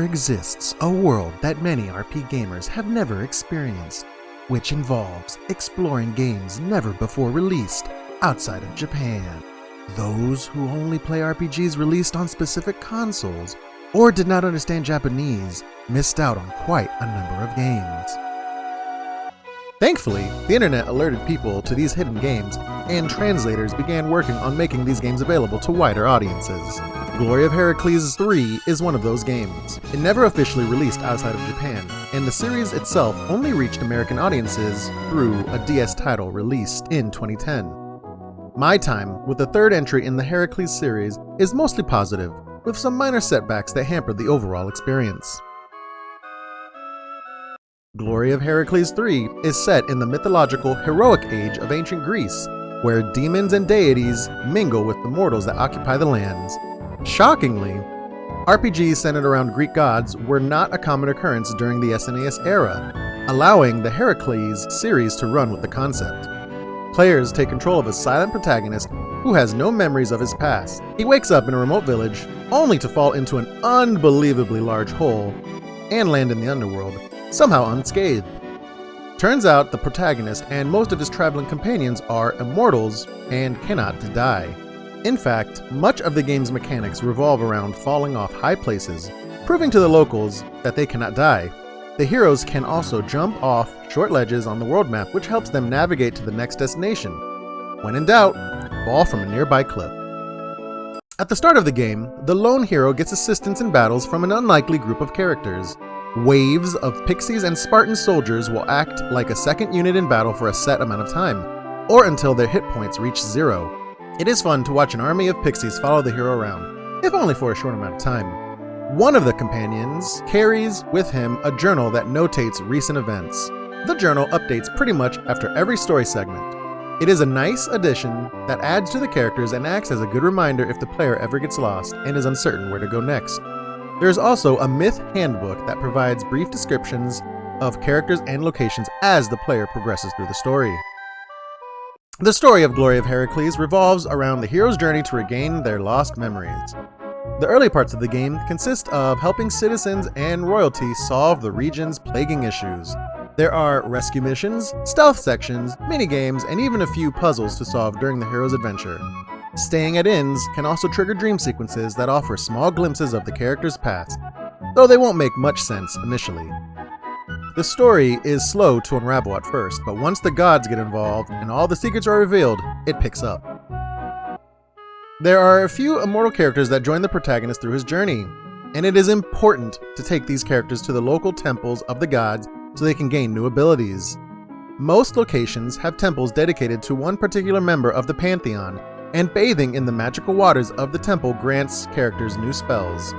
exists a world that many RP gamers have never experienced, which involves exploring games never before released outside of Japan. Those who only play RPGs released on specific consoles or did not understand Japanese missed out on quite a number of games. Thankfully, the internet alerted people to these hidden games, and translators began working on making these games available to wider audiences. Glory of Heracles 3 is one of those games. It never officially released outside of Japan, and the series itself only reached American audiences through a DS title released in 2010. My time with the third entry in the Heracles series is mostly positive, with some minor setbacks that hampered the overall experience. Glory of Heracles 3 is set in the mythological heroic age of ancient Greece, where demons and deities mingle with the mortals that occupy the lands. Shockingly, RPGs centered around Greek gods were not a common occurrence during the SNES era, allowing the Heracles series to run with the concept. Players take control of a silent protagonist who has no memories of his past. He wakes up in a remote village, only to fall into an unbelievably large hole and land in the underworld, somehow unscathed. Turns out the protagonist and most of his traveling companions are immortals and cannot die. In fact, much of the game's mechanics revolve around falling off high places, proving to the locals that they cannot die. The heroes can also jump off short ledges on the world map, which helps them navigate to the next destination. When in doubt, fall from a nearby cliff. At the start of the game, the lone hero gets assistance in battles from an unlikely group of characters. Waves of pixies and Spartan soldiers will act like a second unit in battle for a set amount of time, or until their hit points reach 0. It is fun to watch an army of pixies follow the hero around, if only for a short amount of time. One of the companions carries with him a journal that notates recent events. The journal updates pretty much after every story segment. It is a nice addition that adds to the characters and acts as a good reminder if the player ever gets lost and is uncertain where to go next. There is also a myth handbook that provides brief descriptions of characters and locations as the player progresses through the story. The story of Glory of Heracles revolves around the hero's journey to regain their lost memories. The early parts of the game consist of helping citizens and royalty solve the region's plaguing issues. There are rescue missions, stealth sections, minigames, and even a few puzzles to solve during the hero's adventure. Staying at inns can also trigger dream sequences that offer small glimpses of the character's past, though they won't make much sense initially. The story is slow to unravel at first, but once the gods get involved and all the secrets are revealed, it picks up. There are a few immortal characters that join the protagonist through his journey, and it is important to take these characters to the local temples of the gods so they can gain new abilities. Most locations have temples dedicated to one particular member of the pantheon, and bathing in the magical waters of the temple grants characters new spells.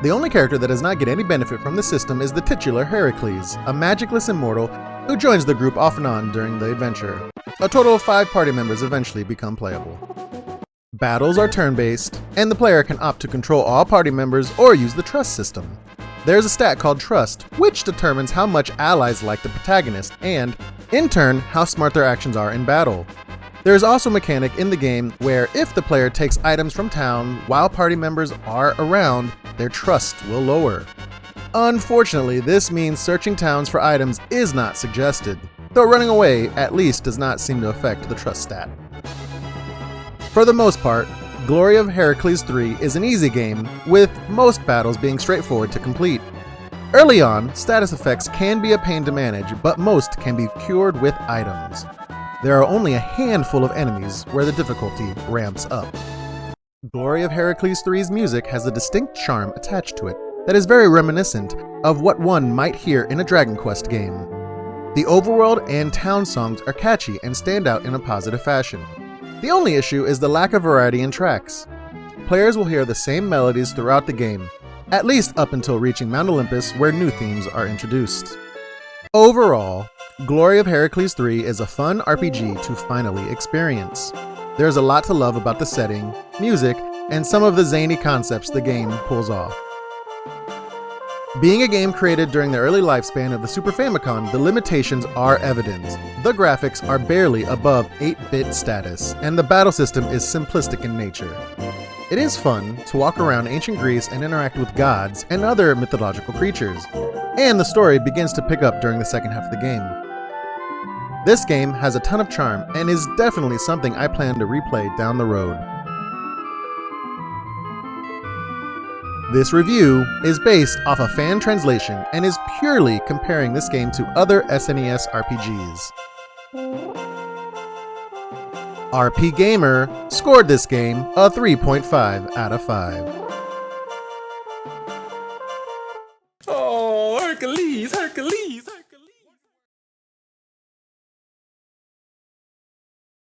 The only character that does not get any benefit from the system is the titular Heracles, a magicless immortal who joins the group off and on during the adventure. A total of 5 party members eventually become playable. Battles are turn-based, and the player can opt to control all party members or use the trust system. There's a stat called trust, which determines how much allies like the protagonist and, in turn, how smart their actions are in battle. There is also a mechanic in the game where if the player takes items from town while party members are around, their trust will lower. Unfortunately, this means searching towns for items is not suggested, though running away at least does not seem to affect the trust stat. For the most part, Glory of Heracles 3 is an easy game, with most battles being straightforward to complete. Early on, status effects can be a pain to manage, but most can be cured with items. There are only a handful of enemies where the difficulty ramps up. Glory of Heracles 3's music has a distinct charm attached to it that is very reminiscent of what one might hear in a Dragon Quest game. The overworld and town songs are catchy and stand out in a positive fashion. The only issue is the lack of variety in tracks. Players will hear the same melodies throughout the game, at least up until reaching Mount Olympus, where new themes are introduced. Overall, Glory of Heracles 3 is a fun RPG to finally experience. There's a lot to love about the setting, music, and some of the zany concepts the game pulls off. Being a game created during the early lifespan of the Super Famicom, the limitations are evident. The graphics are barely above 8-bit status, and the battle system is simplistic in nature. It is fun to walk around ancient Greece and interact with gods and other mythological creatures, and the story begins to pick up during the second half of the game. This game has a ton of charm and is definitely something I plan to replay down the road. This review is based off a fan translation and is purely comparing this game to other SNES RPGs. RPGamer scored this game a 3.5 out of 5.